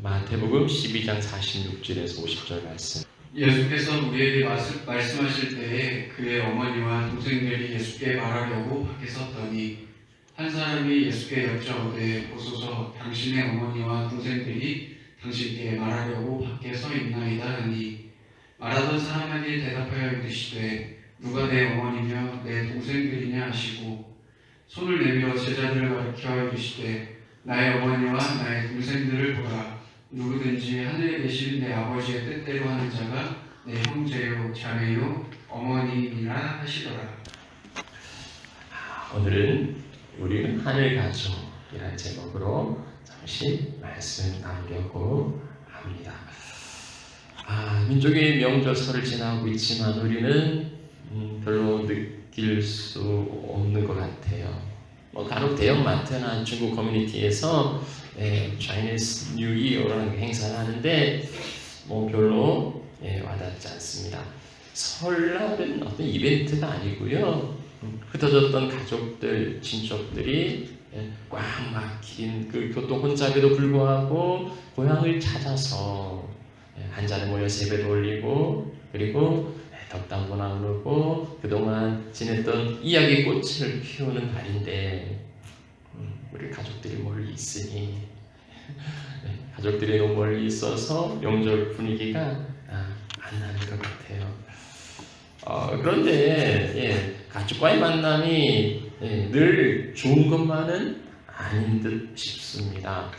마태복음 12장 46절에서 50절 말씀. 예수께서 우리에게 말씀하실 때에 그의 어머니와 동생들이 예수께 말하려고 밖에 섰더니 한 사람이 예수께 여쭤오되 보소서 당신의 어머니와 동생들이 당신께 말하려고 밖에 서 있나이다 하니 말하던 사람이 대답하여 이르시되 누가 내 어머니며 내 동생들이냐 하시고 손을 내밀어 제자들을 가리켜 이르시되 나의 어머니와 나의 동생들을 보라. 누구든지 하늘에 계신 내 아버지의 뜻대로 하는 자가 내 형제요 자매요 어머니이라 하시더라. 오늘은 우리는 하늘 가족이라는 제목으로 잠시 말씀 나누려고 합니다. 민족의 명절설을 지나고 있지만 우리는 별로 느낄 수 없는 것 같아요. 간혹 대형 마트나 중국 커뮤니티에서 Chinese New Year라는 행사를 하는데 별로 와닿지 않습니다. 설날은 어떤 이벤트가 아니고요. 흩어졌던 가족들, 친척들이 꽉 막힌 그 교통 혼잡에도 불구하고 고향을 찾아서 한자리에 모여 세배도 올리고 그리고 덕담도 나누고 그동안 지냈던 이야기 꽃을 피우는 날인데 우리 가족들이 멀리 있으니 가족들이 너무 멀리 있어서 명절 분위기가 안 나는 것 같아요. 그런데 가족과의 만남이 늘 좋은 것만은 아닌 듯 싶습니다.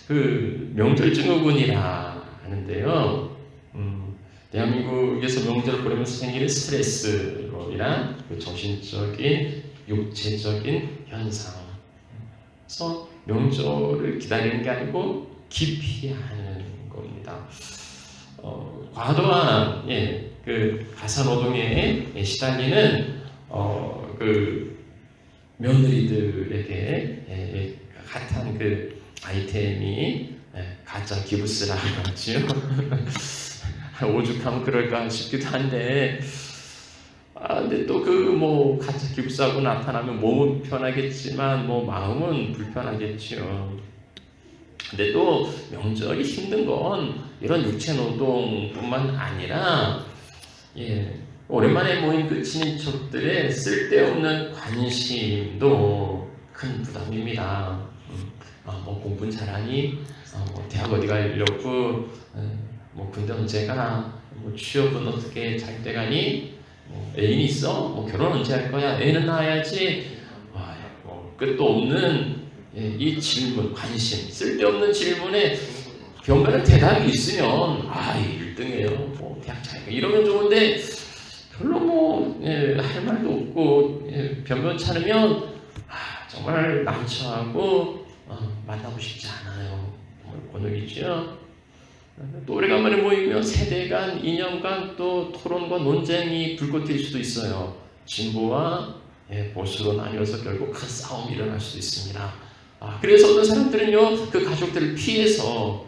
그 명절 증후군이라 하는데요. 대한민국에서 명절을 보내면서 생기는 스트레스로 인한 그 정신적인, 육체적인 현상. 그래서 명절을 기다리는 게 아니고 기피하는 겁니다. 과도한 그 가사노동에 시달리는 그 며느리들에게 핫한 그 아이템이 가짜 기부스라고 하죠. 오죽하면 그럴까 싶기도 한데, 근데 또 가짜 기부스하고 나타나면 몸은 편하겠지만 마음은 불편하겠죠. 근데 또 명절이 힘든 건 이런 육체 노동뿐만 아니라 오랜만에 모인 그 친인척들의 쓸데없는 관심도 큰 부담입니다. 공부는 잘하니? 대학 어디 가려고? 군대 언제 가? 취업은 어떻게 잘 돼가니? 애인 있어? 결혼 언제 할 거야? 애는 낳아야지. 끝도 없는 이 질문, 관심, 쓸데없는 질문에 변변한 대답이 있으면 1등이에요. 대학 잘 가. 이러면 좋은데 별로 할 말도 없고 변변찮으면 정말 남처하고 만나고 싶지 않아요. 곤욕이죠. 또 오래간만에 모이면 세대 간, 이념 간 또 토론과 논쟁이 불꽃 튈 수도 있어요. 진보와 보수로 나뉘어서 결국 큰 싸움이 일어날 수도 있습니다. 그래서 어떤 사람들은요, 그 가족들을 피해서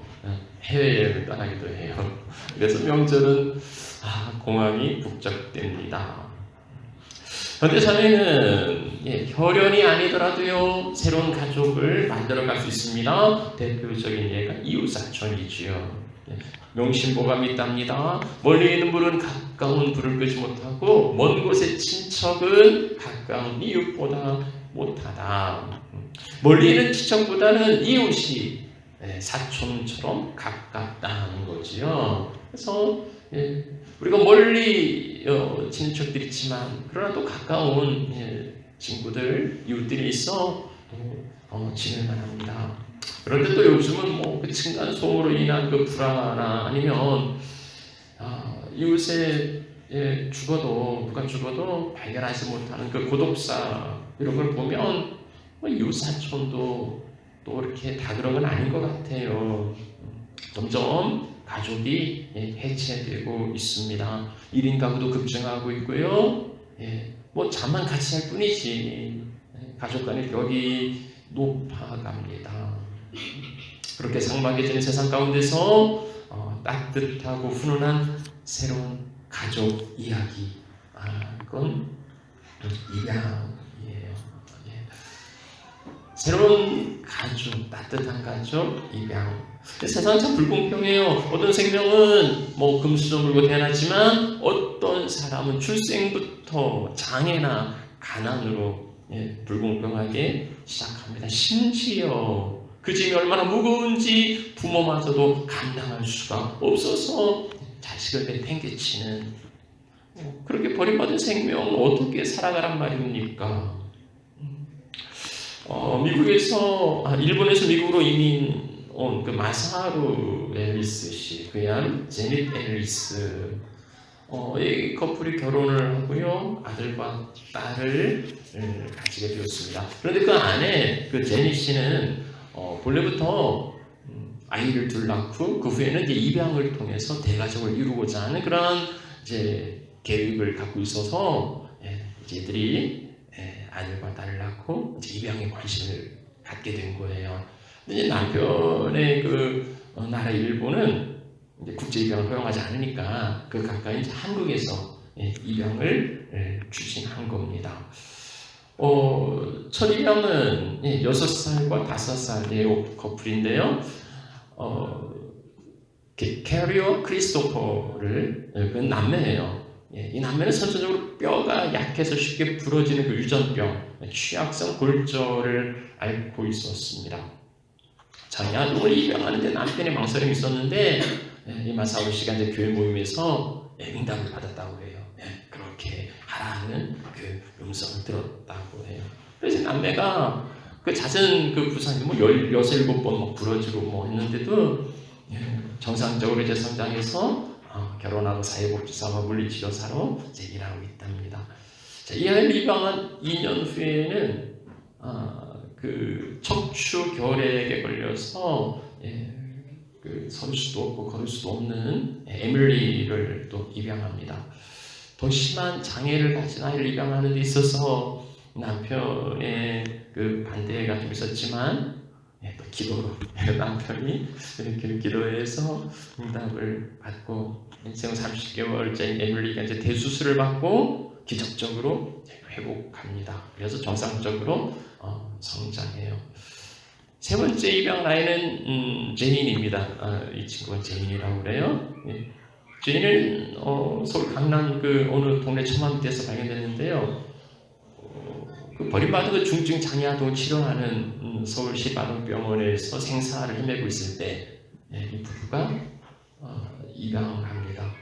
해외여행을 떠나기도 해요. 그래서 명절은 공항이 북적됩니다. 현대사회는 혈연이 아니더라도요, 새로운 가족을 만들어갈 수 있습니다. 대표적인 예가 이웃사촌이지요. 명심보가 있답니다. 멀리 있는 불은 가까운 불을 끄지 못하고 먼 곳의 친척은 가까운 이웃보다 못하다. 멀리 있는 친척보다는 이웃이 사촌처럼 가깝다는 거지요. 그래서 우리가 멀리 친척들이 있지만 그러나 또 가까운 친구들, 이웃들이 있어 지낼만 합니다. 그런데 또 요즘은 그 층간 소음으로 인한 그 불안이나 아니면 이웃에 누가 죽어도 발견하지 못하는 그 고독사 이런 걸 보면 이웃 사촌도 또 이렇게 다 그런 건 아닌 것 같아요. 점점 가족이 해체되고 있습니다. 1인 가구도 급증하고 있고요. 잠만 같이 할 뿐이지 가족 간의 벽이 높아갑니다. 그렇게 삭막해지는 세상 가운데서 따뜻하고 훈훈한 새로운 가족 이야기, 그건 입양이에요. 새로운 가족, 따뜻한 가족 입양. 세상은 참 불공평해요. 어떤 생명은 뭐 금수저 물고 태어났지만 어떤 사람은 출생부터 장애나 가난으로 불공평하게 시작합니다. 심지어 그 짐이 얼마나 무거운지 부모마저도 감당할 수가 없어서 자식을 내팽개치는, 그렇게 버림받은 생명은 어떻게 살아가란 말입니까? 일본에서 미국으로 이민 온 그 마사루 앨리스 씨, 그양 제닛 앨리스, 이 커플이 결혼을 하고요, 아들과 딸을 가지게 되었습니다. 그런데 그 안에 그 제닛 씨는 본래부터 아이를 둘 낳고 그 후에는 이제 입양을 통해서 대가족을 이루고자 하는 그런 이제 계획을 갖고 있어서 이제 이들이 아들과 딸을 낳고 이제 입양에 관심을 갖게 된 거예요. 근데 이제 남편의 그 나라 일본은 이제 국제 입양을 허용하지 않으니까 그 가까이 이제 한국에서 입양을 추진한 겁니다. 첫 입양은 6살과 5살의 커플인데요. 캐리와 크리스토퍼를, 그 남매예요. 이 남매는 선천적으로 뼈가 약해서 쉽게 부러지는 그 유전병, 취약성 골절을 앓고 있었습니다. 자기 아들을 입양하는데 남편의 망설임이 있었는데 이 마사오 씨가 이제 교회 모임에서 응답을 받았다고 해요. 그렇게 하라는 그 음성을 들었다고 해요. 그래서 남매가 그 잦은 그 부상이 뭐 16번 뭐 부러지고 뭐 했는데도 정상적으로 이제 성장해서 결혼하고 사회복지사와 물리치료사로 이제 일하고 있답니다. 자, 이 아이를 입양한 2년 후에는 그 척추 결핵에 걸려서 그 설 수도 없고 걸을 수도 없는 에밀리를 또 입양합니다. 더 심한 장애를 가진 아이를 입양하는 데 있어서 남편의 그 반대가 좀 있었지만 또 기도로 남편이 이렇게 기도해서 응답을 받고 생후 30개월째 에밀리가 이제 대수술을 받고 기적적으로 회복합니다. 그래서 정상적으로 성장해요. 세 번째 입양 나이는 제인입니다. 이 친구가 제인이라고 그래요. 제인은 서울 강남 그 어느 동네 처마밑에서 발견됐는데요. 그 버림받은 그 중증 장애 아동을 치료하는 서울시 마동병원에서 생사를 헤매고 있을 때 이 부부가 입양을 합니다.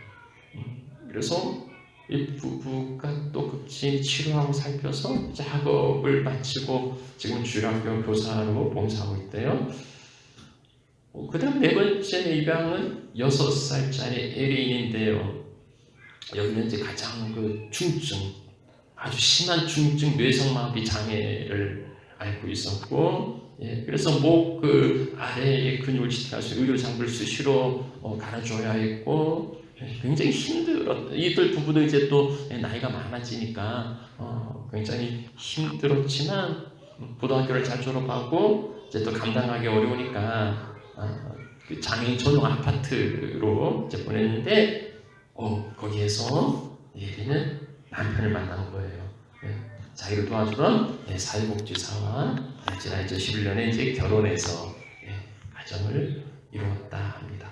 그래서 이 부부가 또 급진히 치료하고 살펴서 작업을 마치고 지금 주일학교 교사로 봉사하고 있대요. 그 다음 네 번째 입양은 6살짜리 에린인데요. 여기는 이제 가장 그 중증, 아주 심한 중증 뇌성마비 장애를 앓고 있었고, 그래서 목 그 아래의 근육을 지탱할 수 있는 의료 장비를 수시로 갈아줘야 했고, 굉장히 힘들었. 이들 부부도 이제 또 나이가 많아지니까 굉장히 힘들었지만 고등학교를 잘 졸업하고 이제 또 감당하기 어려우니까 그 장애인 전용 아파트로 이제 보냈는데 거기에서 예리는 남편을 만난 거예요. 자기를 도와주던 사회복지사와 지난 2011년에 이제 결혼해서 가정을 이루었다 합니다.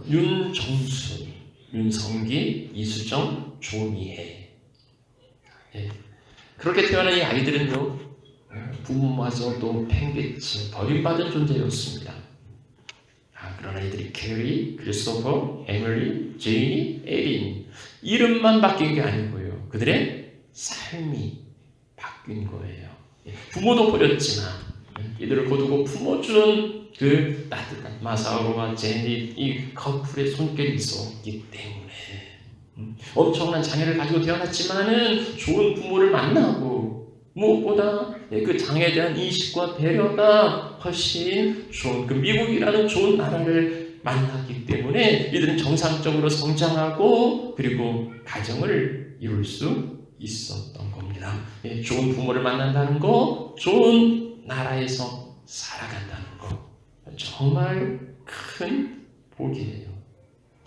윤정순, 윤성기, 이수정, 조미애. 그렇게 태어난 이 아이들은요, 부모마저도 팽개친 버림받은 존재였습니다. 그런 아이들이 캐리, 크리스토퍼, 에밀리, 제인이, 에린, 이름만 바뀐 게 아니고요, 그들의 삶이 바뀐 거예요. 부모도 버렸지만 이들을 거두고 품어준 그 따뜻한 마사오와 제닛 이 커플의 손길이 있었기 때문에 엄청난 장애를 가지고 태어났지만은 좋은 부모를 만나고 무엇보다 그 장애에 대한 인식과 배려가 훨씬 좋은 그 미국이라는 좋은 나라를 만났기 때문에 이들은 정상적으로 성장하고 그리고 가정을 이룰 수 있었던 겁니다. 좋은 부모를 만난다는 거, 좋은 나라에서 살아간다는 거, 정말 큰 복이에요.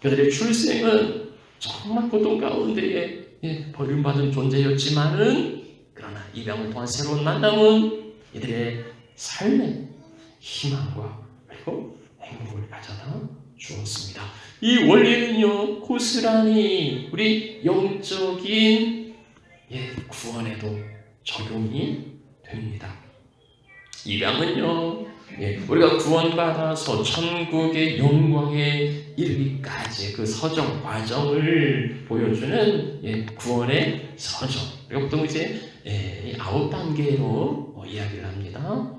그들의 출생은 정말 고통 가운데에 버림받은 존재였지만은 그러나 입양을 통한 새로운 만남은 이들의 삶의 희망과 그리고 행복을 가져다 주었습니다. 이 원리는요, 고스란히 우리 영적인 구원에도 적용이 됩니다. 입양은요, 우리가 구원받아서 천국의 영광에 이르기까지 그 서정 과정을 보여주는 구원의 서정. 그리고 보통 이제 9단계로 이야기를 합니다.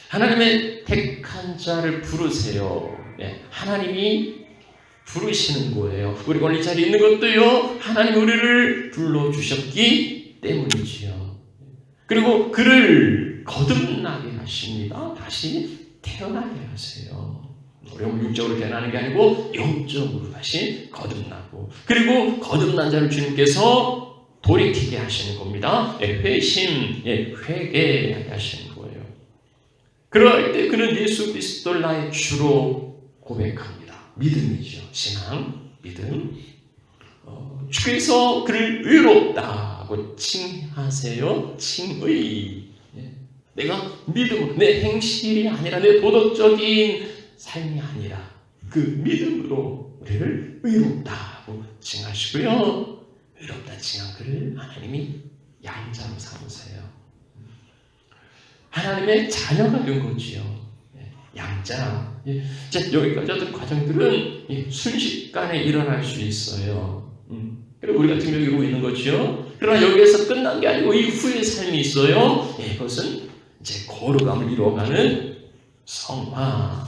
하나님의 택한 자를 부르세요. 하나님이 부르시는 거예요. 우리가 오늘 이 자리에 있는 것도요, 하나님이 우리를 불러주셨기 때문이지요. 그리고 그를 거듭나게 하십니다. 다시 태어나게 하세요. 우리 육적으로 태어나는 게 아니고 영적으로 다시 거듭나고, 그리고 거듭난 자를 주님께서 돌이키게 하시는 겁니다. 회심, 회개하게 하시는 거예요. 그럴 때 그는 예수 그리스도를 나의 주로 고백합니다. 믿음이죠. 신앙, 믿음. 주께서 그를 의롭다고 칭하세요. 칭의. 내가 믿음으로, 내 행실이 아니라 내 도덕적인 삶이 아니라 그 믿음으로 우리를 의롭다고 칭하시고요. 의롭다 칭한 그를 하나님이 양자로 삼으세요. 하나님의 자녀가 된 거지요. 양자. 자, 여기까지 어떤 과정들은 순식간에 일어날 수 있어요. 그리고 우리 같은 경우 이러고 있는 거죠. 그러나 여기에서 끝난 게 아니고 이후의 삶이 있어요. 이것은 이제 거룩함을 이루어가는 성화.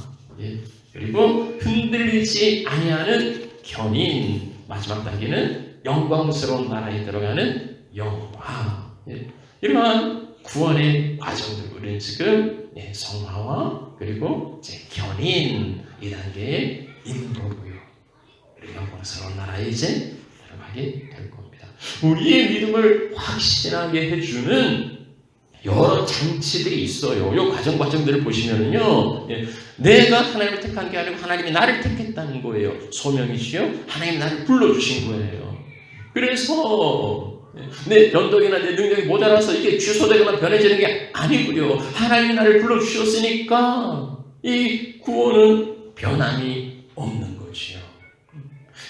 그리고 흔들리지 아니하는 견인. 마지막 단계는 영광스러운 나라에 들어가는 영화. 이러한 구원의 과정들, 우리는 지금 성화와 그리고 이제 견인 이 단계에 있는 거고요. 그리고 영광스러운 나라에 이제 들어가게 될 겁니다. 우리의 믿음을 확신하게 해주는 여러 장치들이 있어요. 이 과정들을 보시면요, 내가 하나님을 택한 게 아니고 하나님이 나를 택했다는 거예요. 소명이지요. 하나님이 나를 불러주신 거예요. 그래서 내 변덕이나 내 능력이 모자라서 이게 취소되거나 변해지는 게 아니고요. 하나님이 나를 불러주셨으니까 이 구원은 변함이 없는 거지요.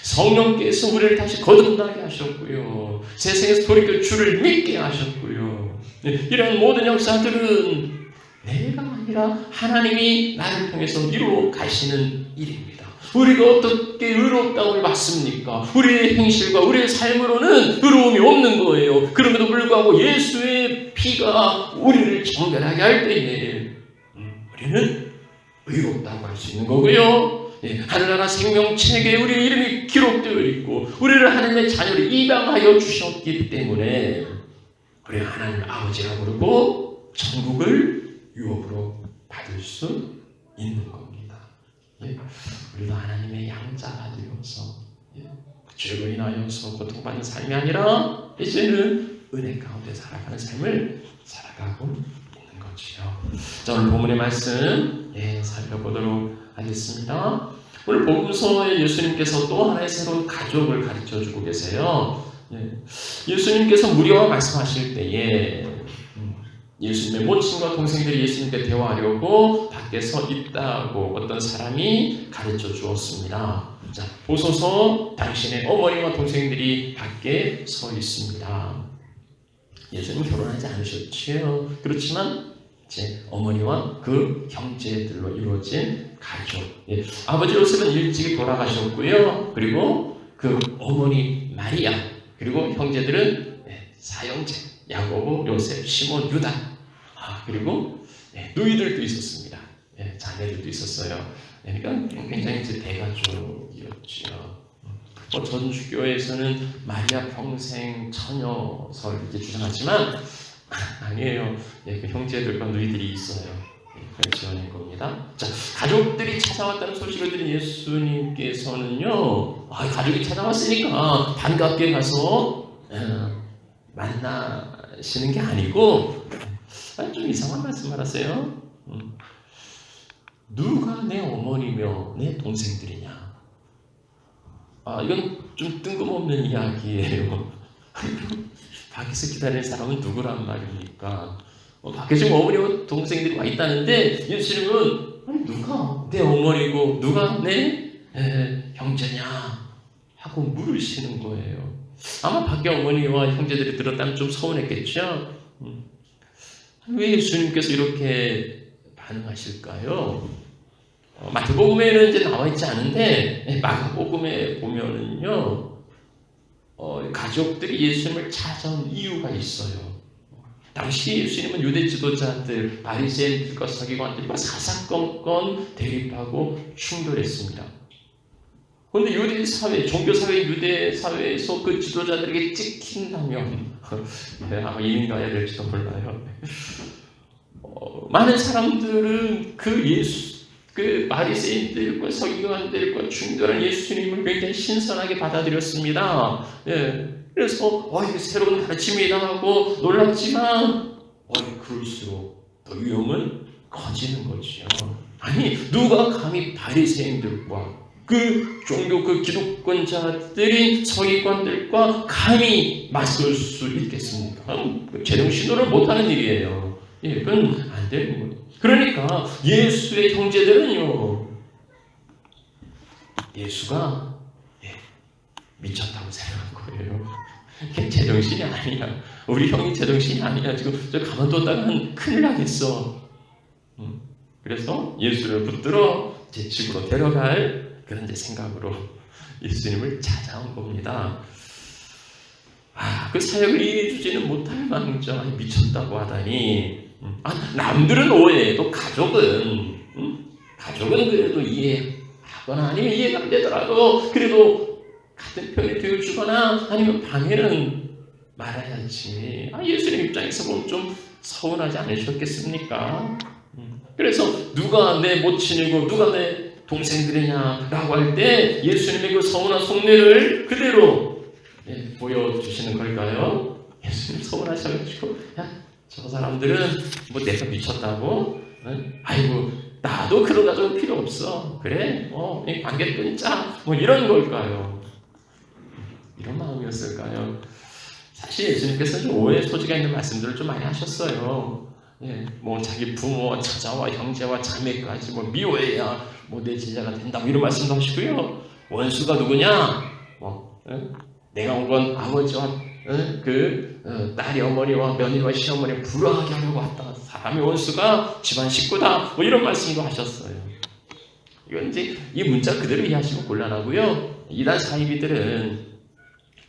성령께서 우리를 다시 거듭나게 하셨고요. 세상에서 돌이켜 주를 믿게 하셨고요. 이런 모든 역사들은 내가 아니라 하나님이 나를 통해서 이루어 가시는 일입니다. 우리가 어떻게 의롭다움을 받습니까? 우리의 행실과 우리의 삶으로는 의로움이 없는 거예요. 그럼에도 불구하고 예수의 피가 우리를 정결하게 할 때에 우리는 의롭다고 할 수 있는 거고요. 하늘나라 생명책에 우리의 이름이 기록되어 있고 우리를 하나님의 자녀를 입양하여 주셨기 때문에 우리가 하나님 아버지라고 부르고 천국을 유업으로 받을 수 있는 겁니다. 우리도 하나님의 양자가 되어서 죄로 인하여서 고통받는 삶이 아니라 이제는 은혜 가운데 살아가는 삶을 살아가고 있는 거지요. 자, 오늘 본문의 말씀 살펴보도록 하겠습니다. 오늘 복음서에 예수님께서 또 하나의 새로운 가족을 가르쳐주고 계세요. 예수님께서 무리와 말씀하실 때에 예수님의 모친과 동생들이 예수님께 대화하려고 밖에 서 있다고 어떤 사람이 가르쳐 주었습니다. 자, 보소서 당신의 어머니와 동생들이 밖에 서 있습니다. 예수님 결혼하지 않으셨지요. 그렇지만 제 어머니와 그 형제들로 이루어진 가족. 아버지 요셉은 일찍 돌아가셨고요. 그리고 그 어머니 마리아 그리고 형제들은 사형제 야고보, 요셉, 시몬, 유다. 그리고 누이들도 있었습니다. 자매들도 있었어요. 그러니까 굉장히 이제 대가족이었죠. 전주교에서는 마리아 평생 처녀설 이렇게 주장하지만 아니에요. 그 형제들과 누이들이 있어요. 그런 지원인 겁니다. 자, 가족들이 찾아왔다는 소식을 들은 예수님께서는요, 가족이 찾아왔으니까 반갑게 가서 만나시는 게 아니고 좀 이상한 말씀 하세요. 누가 내 어머니며 내 동생들이냐? 이건 좀 뜬금없는 이야기예요. 밖에서 기다리는 사람은 누구란 말입니까? 밖에 어머니와 동생들이 와 있다는데 예수님은 누가 내 어머니고 누가 내 형제냐 하고 물으시는 거예요. 아마 밖에 어머니와 형제들이 들었다면 좀 서운했겠죠. 왜 예수님께서 이렇게 반응하실까요? 마태복음에는 이제 나와 있지 않은데 마가복음에 보면은요, 가족들이 예수님을 찾아온 이유가 있어요. 당시 예수님은 유대 지도자들, 바리새인들과 서기관들과 사사건건 대립하고 충돌했습니다. 그런데 유대 사회, 종교 사회, 유대 사회에서 그 지도자들에게 찍힌다면 아마 이민 가야 될지도 몰라요. 많은 사람들은 그 바리새인들과 서기관들과 충돌한 예수님을 굉장히 신선하게 받아들였습니다. 그래서 이게 새로운 가르침이다 하고 놀랐지만 그럴수록 더 위험은 커지는 거죠. 아니 누가 감히 바리새인들과 그 종교 그 기독권자들인 서기관들과 감히 맞설 수 있겠습니까? 제정신으로 못하는 일이에요. 그건 안 되는 거예요. 그러니까 예수의 형제들은요, 예수가 미쳤다고 생각한 거예요. 걔 제정신이 아니야. 우리 형이 제정신이 아니야. 지금 저 가만뒀다간 큰일 나겠어. 그래서 예수를 붙들어 제 집으로 데려갈 그런 생각으로 예수님을 찾아온 겁니다. 그 사역을 이해해주지는 못할 망정 미쳤다고 하다니. 남들은 오해해도 가족은 그래도 이해하거나 아니면 이해가 안 되더라도 그래도 같은 편에 되어주거나 아니면 방해는 말아야지. 예수님 입장에서 보면 좀 서운하지 않으셨겠습니까? 그래서 누가 내 모친이고 누가 내 동생들이냐라고 할 때 예수님의 그 서운한 속내를 그대로 보여주시는 걸까요? 예수님 서운하셔가지고 저 사람들은 뭐 내가 미쳤다고? 아이고 나도 그런 가족은 필요 없어. 그래? 관계 끊자. 뭐 이런 걸까요? 이런 마음이었을까요? 사실 예수님께서는 오해 소지가 있는 말씀들을 좀 많이 하셨어요. 뭐 자기 부모, 처자와 형제와 자매까지 뭐 미워해야 뭐 내 제자가 된다고 이런 말씀도 하시고요. 원수가 누구냐? 내가 온 건 아버지와 딸이 어머니와 며느리와 시어머니를 불화하게 하려고 왔다. 사람의 원수가 집안 식구다. 뭐 이런 말씀도 하셨어요. 이건 이제 이 문자 그대로 이해하시면 곤란하고요. 이단 사이비들은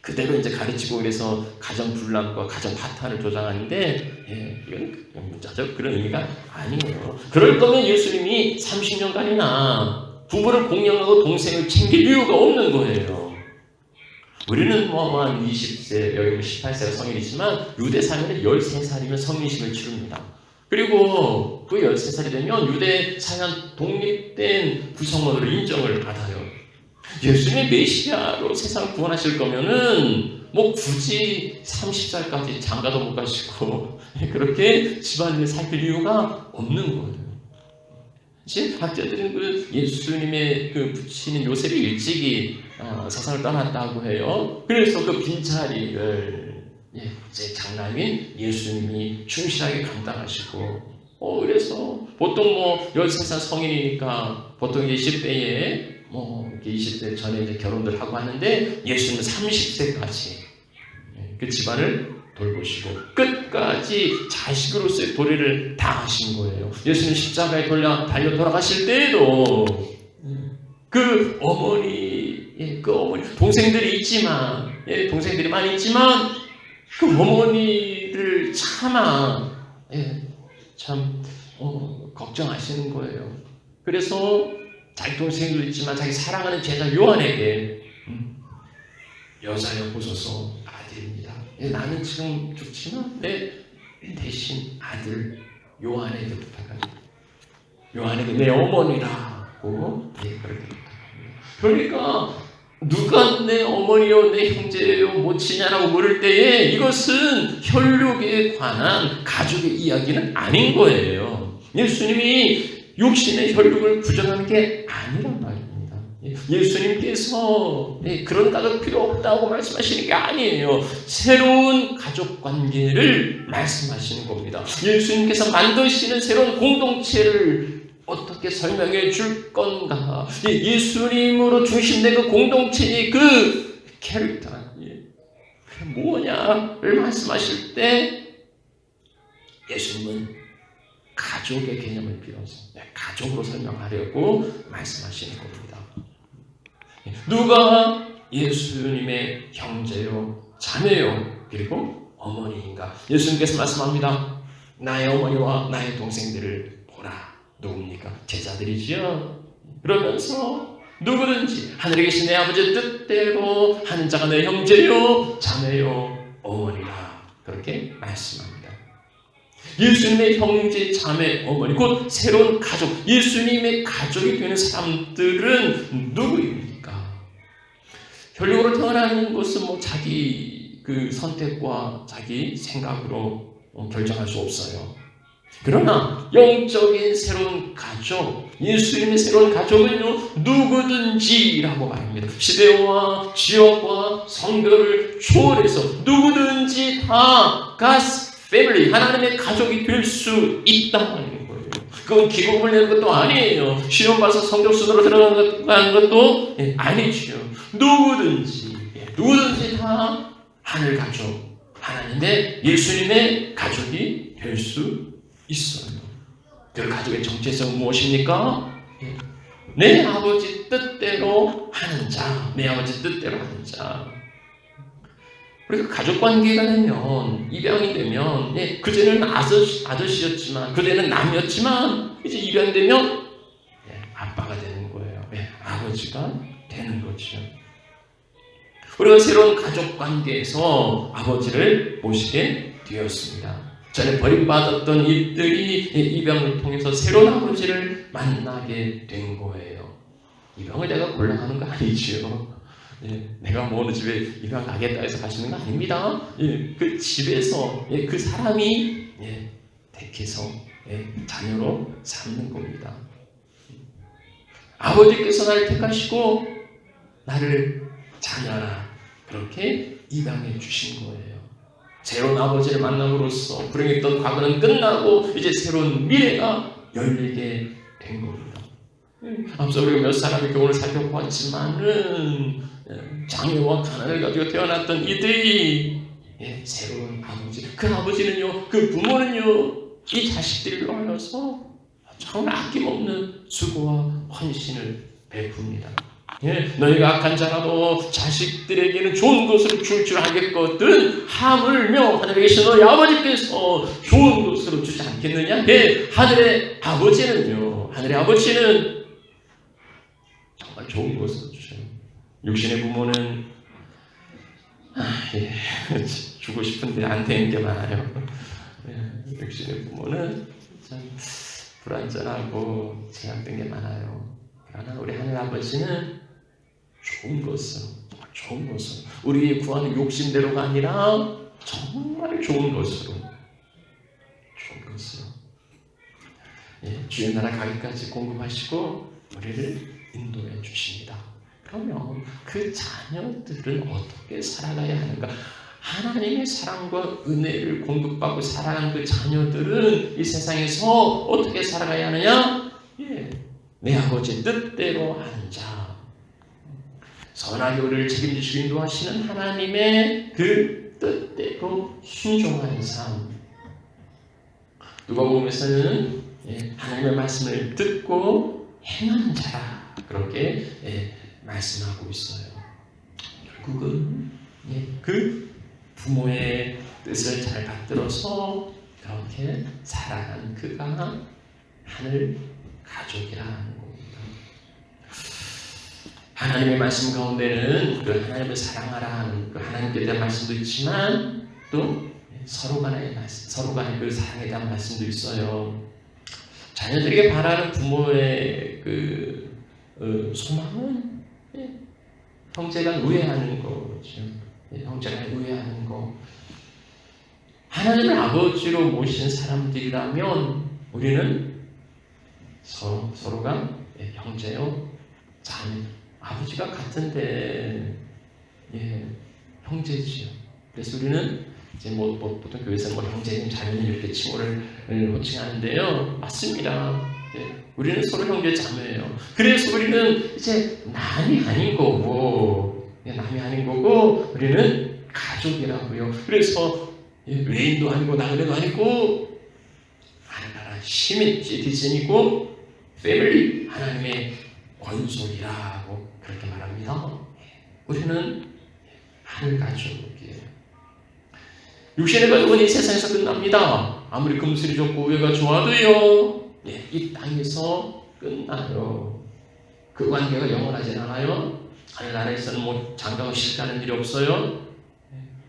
그대로 이제 가르치고 그래서 가정 분란과 가정 파탄을 조장하는데 이건 문자적 그런 의미가 아니에요. 그럴 거면 예수님이 30년간이나 부부를 공경하고 동생을 챙길 이유가 없는 거예요. 우리는 한 20세, 여기 18세가 성인이지만 유대 사회는 13살이면 성인식을 치릅니다. 그리고 그 13살이 되면 유대 사회는 독립된 구성원으로 인정을 받아요. 예수님이 메시아로 세상을 구원하실 거면은 뭐 굳이 30살까지 장가도 못 가시고 그렇게 집안일 살필 이유가 없는 거예요. 사실 학자들은 그 예수님의 그 부친인 요셉이 일찍이 세상을 떠났다고 해요. 그래서 그 빈자리를 제 장남인 예수님이 충실하게 감당하시고 그래서 보통 뭐 13살 성인이니까 보통 20대에 20대 전에 이제 결혼들 하고 하는데 예수님은 30세까지 그 집안을 돌보시고 끝까지 자식으로서의 도리를 다 하신 거예요. 예수님 십자가에 달려 돌아가실 때에도 그 어머니, 동생들이 있지만, 동생들이 많이 있지만 그 어머니를 참 걱정하시는 거예요. 그래서 자기 동생도 있지만 자기 사랑하는 제자 요한에게 여자여 보소서 아들입니다. 나는 지금 죽지만 내 대신 아들 요한에게 부탁합니다. 요한에게 내 어머니라고 그렇게 부탁합니다. 그러니까 누가 내 어머니요 내 형제요 모치냐라고 물을 때에 이것은 혈육에 관한 가족의 이야기는 아닌 거예요. 예수님이 육신의 혈육을 부정하는 게 아니란 말입니다. 예수님께서 그런 가족 필요 없다고 말씀하시는 게 아니에요. 새로운 가족 관계를 말씀하시는 겁니다. 예수님께서 만드시는 새로운 공동체를 어떻게 설명해 줄 건가? 예수님으로 중심된 그 공동체의 그 캐릭터, 그게 뭐냐를 말씀하실 때 예수님은 가족의 개념을 빌어서 가족으로 설명하려고 말씀하시는 겁니다. 누가 예수님의 형제요, 자매요, 그리고 어머니인가? 예수님께서 말씀합니다. 나의 어머니와 나의 동생들을 보라. 누굽니까? 제자들이지요. 그러면서 누구든지 하늘에 계신 내 아버지의 뜻대로 하는 자가 내 형제요, 자매요, 어머니라. 그렇게 말씀합니다. 예수님의 형제, 자매, 어머니, 곧 새로운 가족, 예수님의 가족이 되는 사람들은 누구입니까? 혈육으로 태어나는 것은 자기 그 선택과 자기 생각으로 결정할 수 없어요. 그러나 영적인 새로운 가족, 예수님의 새로운 가족은요, 누구든지라고 말합니다. 시대와 지역과 성별을 초월해서 누구든지 다 God's family, 하나님의 가족이 될 수 있다는 거예요. 그건 기록을 내는 것도 아니에요. 시험 봐서 성적순으로 들어가는 것도 아니죠. 누구든지 다 하늘 가족, 하나님의 예수님의 가족이 될 수 있어요. 그 가족의 정체성은 무엇입니까? 내 아버지 뜻대로 하는 자, 내 아버지 뜻대로 하는 자. 우리가 가족관계가 되면, 입양이 되면, 그전에는 아저씨였지만, 그전에는 남이었지만, 이제 입양되면 아빠가 되는 거예요. 아버지가 되는 거죠. 우리가 새로운 가족관계에서 아버지를 모시게 되었습니다. 전에 버림받았던 이들이 입양을 통해서 새로운 아버지를 만나게 된 거예요. 입양을 내가 골라가는 거 아니지요. 내가 어느 집에 입양 가겠다 해서 가시는 거 아닙니다. 그 집에서 그 사람이 택해서 자녀로 삼는 겁니다. 아버지께서 나를 택하시고 나를 자녀라 그렇게 입양해 주신 거예요. 새로운 아버지를 만남으로써 불행했던 과거는 끝나고 이제 새로운 미래가 열리게 된 겁니다. 앞서 우리가 몇 사람의 경우를 살펴보았지만은 장애와 가난을 가지고 태어났던 이들이 새로운 아버지, 그 아버지는요, 그 부모는요, 이 자식들을 위하여서 정말 아낌없는 수고와 헌신을 베풉니다. 너희가 악한 자라도 자식들에게는 좋은 것으로 줄 줄 알겠거든 하물며 하늘에 계신 너희 아버지께서 좋은 것으로 주지 않겠느냐? 하늘의 아버지는요, 하늘의 아버지는 정말 좋은 것으로 주셔요. 육신의 부모는 주고 싶은데 안 되는 게 많아요. 육신의 부모는 참 불완전하고 제한된 게 많아요. 그러나 우리 하늘 아버지는 좋은 것으로, 우리 구하는 욕심대로가 아니라 정말 좋은 것으로, 주의 나라 가기까지 공급하시고 우리를 인도해 주십니다. 그러면 그 자녀들은 어떻게 살아가야 하는가? 하나님의 사랑과 은혜를 공급받고 살아가는 그 자녀들은 이 세상에서 어떻게 살아가야 하느냐? 내 아버지의 뜻대로 하는 자, 선하게 우리를 책임지시고 인도하시는 하나님의 그 뜻대로 순종하는 삶. 누가복음에서는 하나님의 말씀을 듣고 행하는 자라 그렇게 말씀하고 있어요. 결국은 그 부모의 뜻을 잘 받들어서 그렇게 살아가는 그가 하늘 가족이라 하는 겁니다. 하나님의 말씀 가운데는 그 하나님을 사랑하라 하는 그 하나님께 대한 말씀도 있지만 또 서로 간의 그 사랑에 대한 말씀도 있어요. 자녀들에게 바라는 부모의 그 소망은 형제가 우애하는 거죠. 형제가 우애하는 거. 하나님을 아버지로 모신 사람들이라면 우리는 서로가 형제요, 자매, 아버지가 같은데 형제지요. 그래서 우리는 이제 보통 교회에서 형제님, 자매님 이렇게 칭호를 호칭하는데요. 맞습니다. 우리는 서로 형제 자매예요. 그래서 우리는 이제 남이 아닌 거고, 우리는 가족이라고요. 그래서 외인도 아니고 나그네도 아니고 하나나라 시민 시티즌이고 패밀리 하나님의 권속이라고 그렇게 말합니다. 우리는 하늘 가족이에요. 육신의 가족은 이 세상에서 끝납니다. 아무리 금슬이 좋고 우애가 좋아도요, 이 땅에서 끝나요. 그 관계가 영원하진 않아요. 하늘나라에서는 장가가 싫다는 일이 없어요.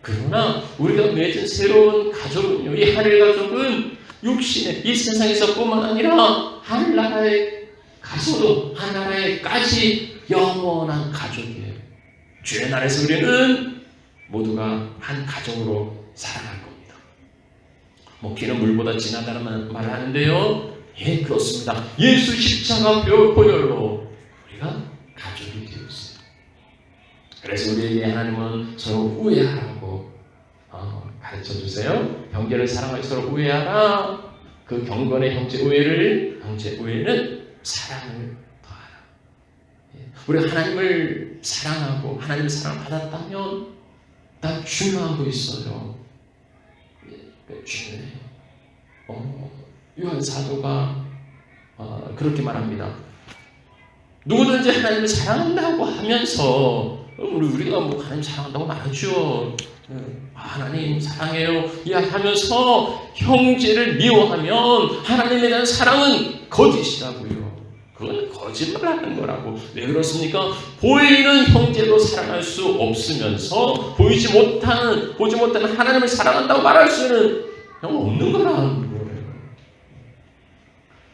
그러나 우리가 맺은 새로운 가족은요, 이 하늘 가족은 육신의 이 세상에서뿐만 아니라 하늘나라에 가서도 하늘나라에까지 영원한 가족이에요. 주의 나라에서 우리는 모두가 한 가족으로 살아갈 겁니다. 귀는 물보다 진하다는 말을 하는데요, 그렇습니다. 예수 십자가 보혈로 우리가 가족이 되었어요. 그래서 우리에게 하나님은 서로 우애하라고 가르쳐 주세요. 형제를 사랑하여 서로 우애하라. 그 경건의 형제 우애는 사랑을 더하라. 우리 하나님을 사랑하고 하나님의 사랑을 받았다면 난 중요한 거 있어요. 중요해요. 요한 사도가 그렇게 말합니다. 누구든지 하나님을 사랑한다고 하면서 우리가 하나님 사랑한다고 말하죠. 하나님 사랑해요 하면서 형제를 미워하면 하나님에 대한 사랑은 거짓이라고요. 그건 거짓말하는 거라고. 왜 그렇습니까? 보이는 형제도 사랑할 수 없으면서 보지 못하는 하나님을 사랑한다고 말할 수는 없는 거라는 거예요.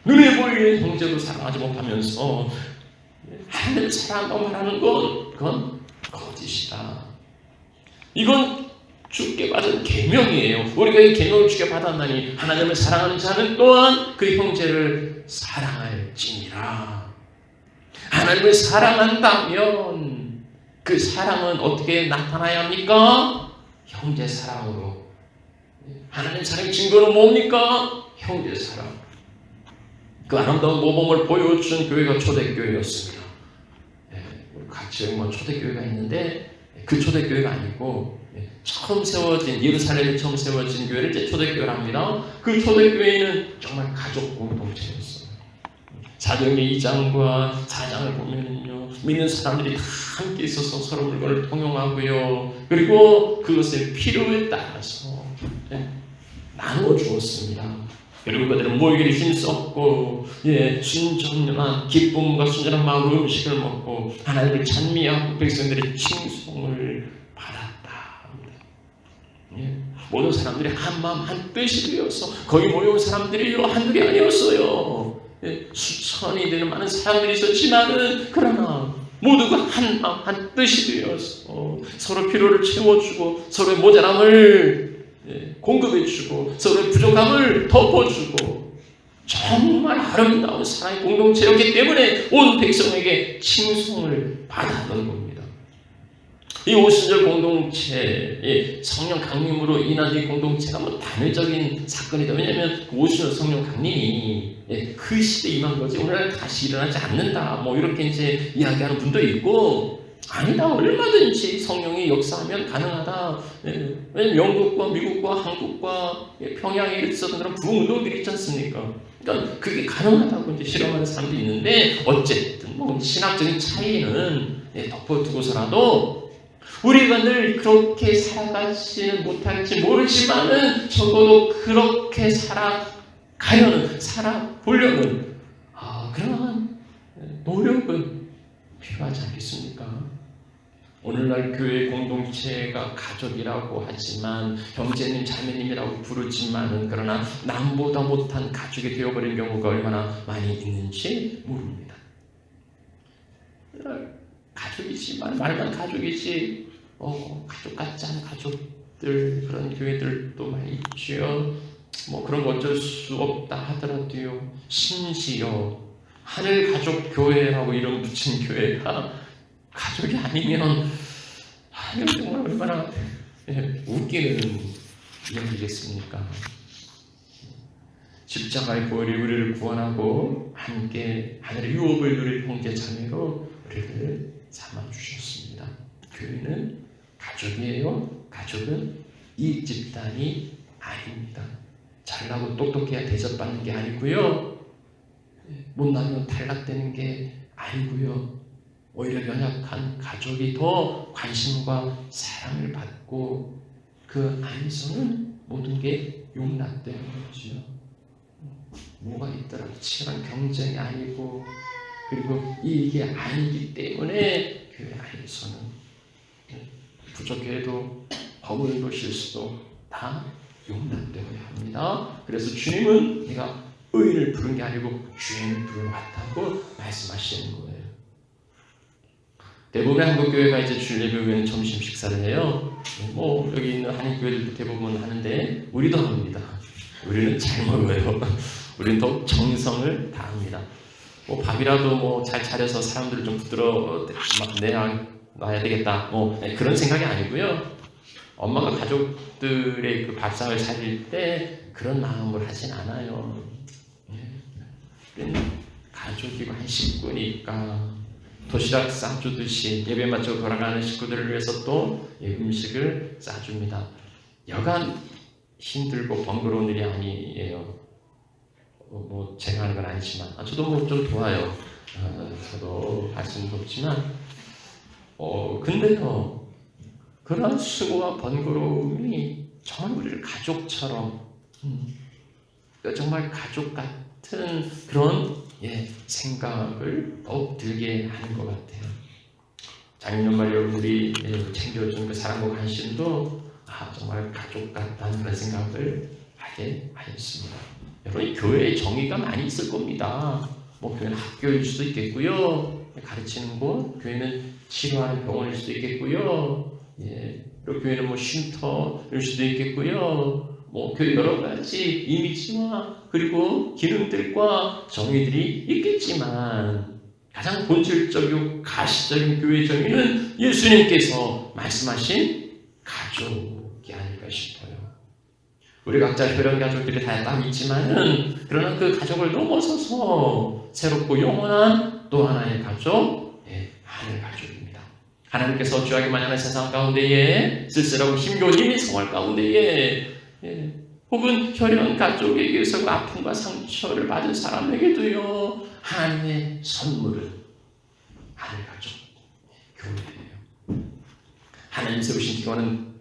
눈에 보이는 형제도 사랑하지 못하면서 하나님을 사랑한다고 말하는 건 그건 거짓이다. 이건 주께 받은 계명이에요. 우리가 이 계명을 주께 받았나니 하나님을 사랑하는 자는 또한 그 형제를 사랑할지니라. 하나님을 사랑한다면 그 사랑은 어떻게 나타나야 합니까? 형제 사랑으로. 하나님 사랑의 증거는 뭡니까? 형제 사랑. 그 아름다운 모범을 보여준 교회가 초대교회였습니다. 같이 초대교회가 있는데 그 초대교회가 아니고 처음 세워진 예루살렘에 처음 세워진 교회를 이제 초대교회라 합니다. 그 초대교회는 정말 가족 공동체였어요. 사도행전 2장과 4장을 보면은요, 믿는 사람들이 다 함께 있어서 서로 물건을 통용하고요, 그리고 그것의 필요에 따라서 나누어 주었습니다. 그리고 그들은 모이기를 힘썼고 순전한 기쁨과 순전한 마음으로 음식을 먹고 하나님을 찬미하고 백성들의 칭송을 받았다. 모든 사람들이 한 마음 한 뜻이 되어서 거기 모여온 사람들이 한둘이 아니었어요. 수천이 되는 많은 사람들이 있었지만은 그러나 모두가 한 마음 한 뜻이 되어서 서로 필요를 채워주고 서로의 모자람을 공급해주고 서로의 부족함을 덮어주고 정말 아름다운 사랑의 공동체였기 때문에 온 백성에게 칭송을 받았던 겁니다. 이 오순절 공동체, 성령 강림으로 인한 이 공동체가 단회적인 사건이다. 왜냐하면 오순절 성령 강림이 그 시대에 임한 거지 오늘날 다시 일어나지 않는다. 이렇게 이제 이야기하는 분도 있고, 아니다, 얼마든지 성령이 역사하면 가능하다. 왜냐면 영국과 미국과 한국과 평양에 있었던 그런 부흥운동들이 있지 않습니까? 그러니까 그게 가능하다고 이제 실험하는 사람들이 있는데, 어쨌든 신학적인 차이는 덮어두고서라도 우리가 늘 그렇게 살아가지는 못할지 모르지만은 적어도 그렇게 살아보려는 그러한 노력은 필요하지 않겠습니까? 오늘날 교회 공동체가 가족이라고 하지만 형제님, 자매님이라고 부르지만은 그러나 남보다 못한 가족이 되어버린 경우가 얼마나 많이 있는지 모릅니다. 가족이지만 말만 가족이지 가족 같지 않은 가족들, 그런 교회들도 많이 있죠. 그런 거 어쩔 수 없다 하더라도요, 심지어 하늘 가족 교회라고 이름 붙인 교회가 가족이 아니면 이거 정말 얼마나 웃기는 이야기겠습니까? 십자가의 보혈이 우리를 구원하고 함께 하늘의 유업을 누릴 형제 자매로 우리를 삼아주셨습니다. 교회는 가족이에요. 가족은 이익 집단이 아닙니다. 잘나고 똑똑해야 대접받는 게 아니고요. 못나면 탈락되는 게 아니고요. 오히려 연약한 가족이 더 관심과 사랑을 받고 그 안에서는 모든 게 용납되는 거죠. 뭐가 있더라도 치열한 경쟁이 아니고 그리고 이게 아니기 때문에 교회 안에서는 부족해도 허물도 실수도 다 용납되어야 합니다. 그래서 주님은 내가 의인을 부른 게 아니고 주인을 부르러 왔다고 말씀하시는 거예요. 대부분의 한국 교회가 이제 주일 예배 후에는 점심 식사를 해요. 뭐 여기 있는 한인 교회들도 대부분 하는데 우리도 합니다. 우리는 잘 먹어요. 우리는 더 정성을 다합니다. 뭐 밥이라도 뭐 잘 차려서 사람들을 좀 붙들어 내놔야 되겠다. 뭐 그런 생각이 아니고요. 엄마가 가족들의 그 밥상을 차릴 때 그런 마음을 하진 않아요. 우리는 가족이고 한 식구니까 도시락 싸주듯이 예배 마치고 돌아가는 식구들을 위해서 또 음식을 싸줍니다. 여간 힘들고 번거로운 일이 아니에요. 뭐 제가 하는 건 아니지만 저도 뭐 좀 도와요. 저도 할 수는 없지만 근데요 그러한 수고와 번거로움이 정말 우리를 가족처럼 정말 가족 같은 그런 생각을 더욱 들게 하는 것 같아요. 작년 여러분들이 챙겨준 그 사랑과 관심도 정말 가족 같다는 그런 생각을 하게 하였습니다. 여러분 교회의 정의가 많이 있을 겁니다. 뭐 교회는 학교일 수도 있겠고요, 가르치는 곳, 교회는 치료하는 병원일 수도 있겠고요, 그리고 교회는 뭐 쉼터일 수도 있겠고요. 뭐 교회 여러 가지 이미지와 그리고 기능들과 정의들이 있겠지만 가장 본질적이고 가시적인 교회의 정의는 예수님께서 말씀하신 가족이 아닐까 싶어요. 우리 각자 그런 가족들이 다 딱 있지만은 그러나 그 가족을 넘어서서 새롭고 영원한 또 하나의 가족, 하늘 가족입니다. 하나님께서 죄악에만 하는 세상 가운데에 쓸쓸하고 힘겨운 이 생활 가운데에 혹은 혈연 가족에게서 그 아픔과 상처를 받은 사람에게도요 하나님의 선물은 하늘 가족, 교회예요. 하나님 세우신 기관은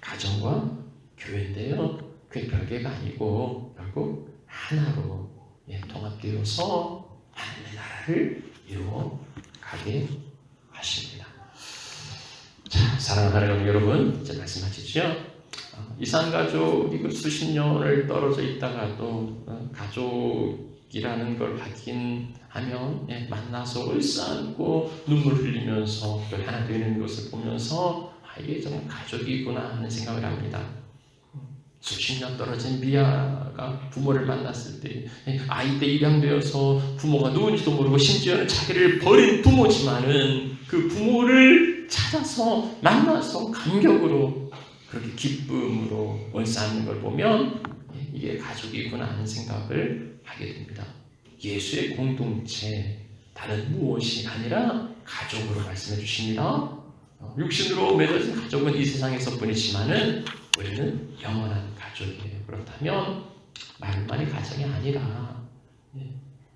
가정과 교회인데요. 그게 별개가 아니고 결국 하나로 통합되어서 하나님의 나라를 이루어가게 하십니다. 자, 사랑하는 여러분, 이제 말씀 마치죠. 이산가족이 그 수십 년을 떨어져 있다가 또 가족이라는 걸 확인하면 만나서 울싸안고 눈물 흘리면서 하나 되는 것을 보면서 이게 정말 가족이구나 하는 생각을 합니다. 수십 년 떨어진 미아가 부모를 만났을 때 아이 때 입양되어서 부모가 누군지도 모르고 심지어는 자기를 버린 부모지만은 그 부모를 찾아서 만나서 감격으로 그렇게 기쁨으로 얼싸는 걸 보면 이게 가족이구나 하는 생각을 하게 됩니다. 예수의 공동체 다른 무엇이 아니라 가족으로 말씀해 주십니다. 육신으로 맺어진 가족은 이 세상에서 뿐이지만은 우리는 영원한 가족이에요. 그렇다면 말만이 가정이 아니라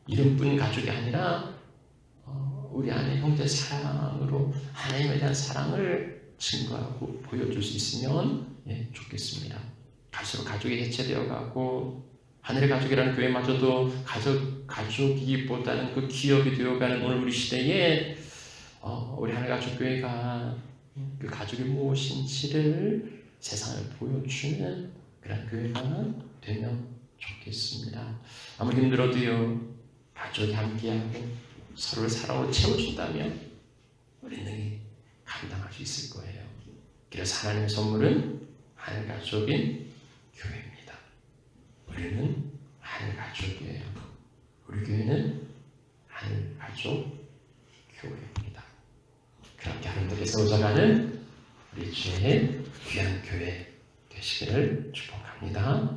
이름뿐 가족이 아니라 우리 안에 형제 사랑으로 하나님에 대한 사랑을 증거하고 보여줄 수 있으면 좋겠습니다. 갈수록 가족이 해체되어 가고 하늘의 가족이라는 교회마저도 가족이기보다는 그 기업이 되어가는 오늘 우리 시대에 우리 하늘 가족 교회가 그 가족이 무엇인지를 세상을 보여주는 그런 교회가 되면 좋겠습니다. 아무리 힘들어도요 가족이 함께하고 서로를 사랑으로 채워준다면 우리는 감당할 수 있을 거예요. 그래서 하나님의 선물은 하늘 가족인 교회입니다. 우리는 하늘 가족이에요. 우리 교회는 하늘 가족 교회입니다. 그런 세워져가는 우리 주의 귀한 교회 되시기를 축복합니다.